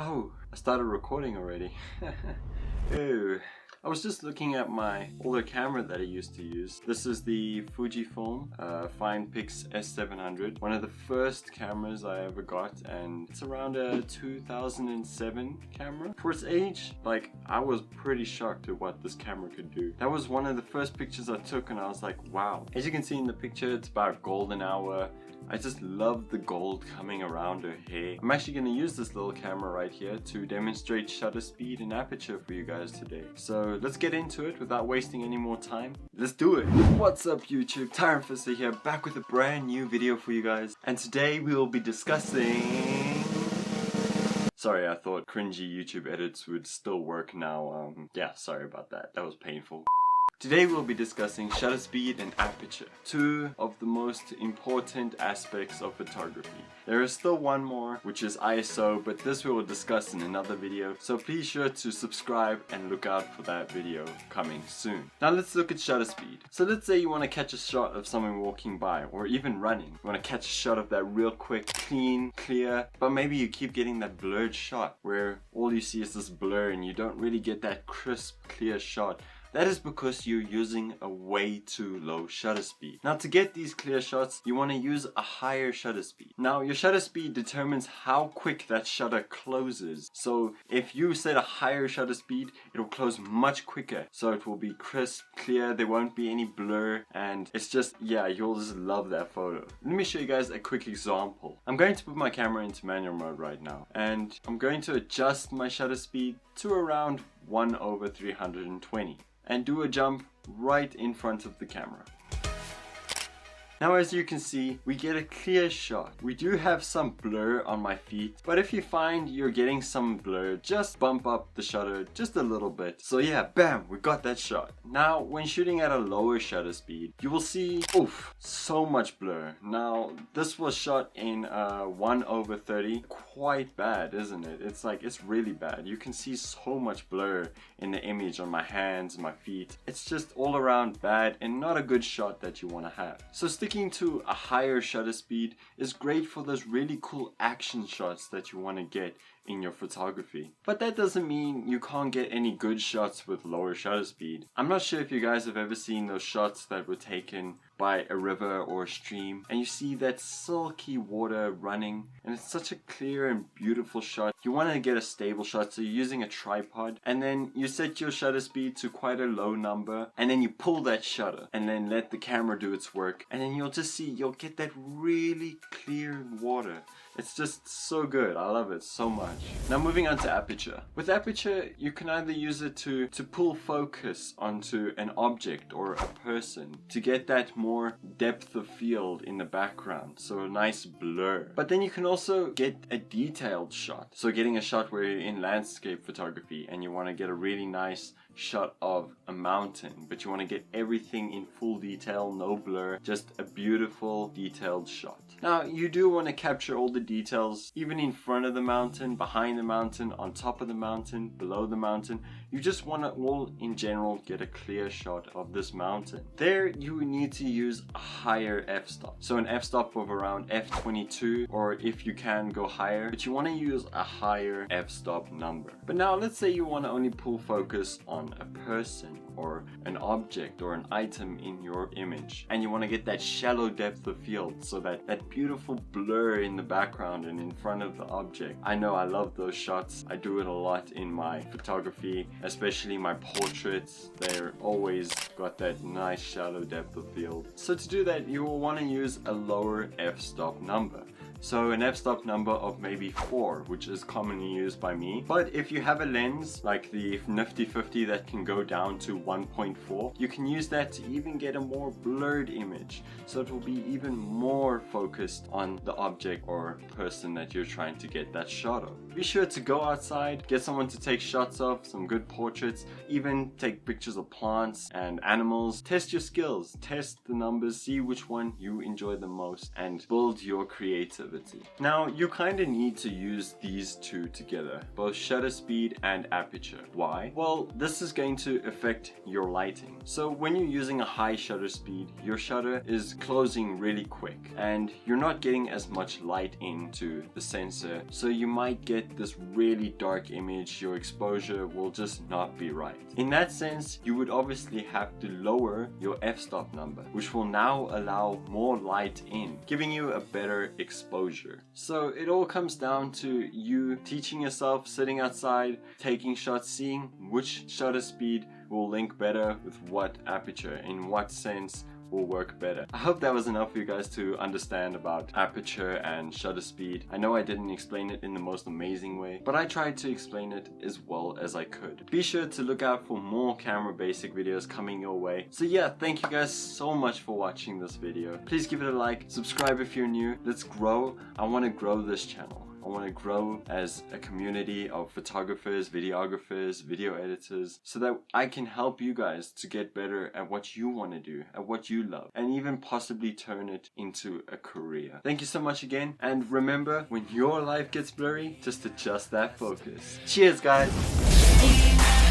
Oh, I started recording already. Ew. I was just looking at my older camera that I used to use. This is the Fujifilm Finepix S700. One of the first cameras I ever got, and it's around a 2007 camera. For its age, like, I was pretty shocked at what this camera could do. That was one of the first pictures I took and I was like, wow. As you can see in the picture, it's about golden hour. I just love the gold coming around her hair. I'm actually going to use this little camera right here to demonstrate shutter speed and aperture for you guys today. So let's get into it without wasting any more time. Let's do it! What's up YouTube? Tyron Fister here, back with a brand new video for you guys. And today we will be discussing... Sorry, I thought cringy YouTube edits would still work now. Yeah, sorry about that. That was painful. Today we'll be discussing shutter speed and aperture, two of the most important aspects of photography. There is still one more, which is ISO, but this we will discuss in another video, so please sure to subscribe and look out for that video coming soon. Now let's look at shutter speed. So let's say you want to catch a shot of someone walking by, or even running. You want to catch a shot of that real quick, clean, clear, but maybe you keep getting that blurred shot where all you see is this blur and you don't really get that crisp, clear shot. That is because you're using a way too low shutter speed. Now to get these clear shots, you want to use a higher shutter speed. Now your shutter speed determines how quick that shutter closes. So if you set a higher shutter speed, it will close much quicker. So it will be crisp, clear, there won't be any blur, and it's just, yeah, you'll just love that photo. Let me show you guys a quick example. I'm going to put my camera into manual mode right now, and I'm going to adjust my shutter speed to around 1/320. And do a jump right in front of the camera. Now as you can see, we get a clear shot. We do have some blur on my feet, but if you find you're getting some blur, just bump up the shutter just a little bit. So yeah, bam, we got that shot. Now when shooting at a lower shutter speed, you will see, oof, so much blur. Now this was shot in 1/30. Quite bad, isn't it? It's like, it's really bad. You can see so much blur in the image on my hands, my feet. It's just all around bad and not a good shot that you want to have. So sticking to a higher shutter speed is great for those really cool action shots that you want to get in your photography. But that doesn't mean you can't get any good shots with lower shutter speed. I'm not sure if you guys have ever seen those shots that were taken by a river or a stream, and you see that silky water running, and it's such a clear and beautiful shot. You want to get a stable shot, so you're using a tripod, and then you set your shutter speed to quite a low number, and then you pull that shutter and then let the camera do its work, and then you'll just see, you'll get that really clear water. It's just so good. I love it so much. Now moving on to aperture. With aperture, you can either use it to pull focus onto an object or a person to get that more depth of field in the background, so a nice blur. But then you can also get a detailed shot. So getting a shot where you're in landscape photography and you want to get a really nice shot of a mountain, but you want to get everything in full detail, no blur, just a beautiful detailed shot. Now you do want to capture all the details, even in front of the mountain, behind the mountain, on top of the mountain, below the mountain. You just want to all in general get a clear shot of this mountain. There you need to use a higher f-stop, so an f-stop of around f22, or if you can go higher, but you want to use a higher f-stop number. But now let's say you want to only pull focus on a person or an object or an item in your image, and you want to get that shallow depth of field, so that beautiful blur in the background and in front of the object. I know I love those shots. I do it a lot in my photography, especially my portraits. They're always got that nice shallow depth of field. So to do that, you will want to use a lower f-stop number. So an f-stop number of maybe 4, which is commonly used by me. But if you have a lens like the Nifty 50 that can go down to 1.4, you can use that to even get a more blurred image. So it will be even more focused on the object or person that you're trying to get that shot of. Be sure to go outside, get someone to take shots of, some good portraits, even take pictures of plants and animals. Test your skills, test the numbers, see which one you enjoy the most, and build your creative. sensitivity. Now you kind of need to use these two together, both shutter speed and aperture. Why? Well, this is going to affect your lighting. So when you're using a high shutter speed, your shutter is closing really quick and you're not getting as much light into the sensor, so you might get this really dark image. Your exposure will just not be right. In that sense, you would obviously have to lower your f-stop number, which will now allow more light in, giving you a better exposure. So it all comes down to you teaching yourself, sitting outside, taking shots, seeing which shutter speed will link better with what aperture, in what sense will work better. I hope that was enough for you guys to understand about aperture and shutter speed. I know I didn't explain it in the most amazing way, but I tried to explain it as well as I could. Be sure to look out for more camera basic videos coming your way. So yeah, thank you guys so much for watching this video. Please give it a like, subscribe if you're new. Let's grow. I want to grow this channel. I want to grow as a community of photographers, videographers, video editors, so that I can help you guys to get better at what you want to do, at what you love, and even possibly turn it into a career. Thank you so much again, and remember, when your life gets blurry, just adjust that focus. Cheers, guys!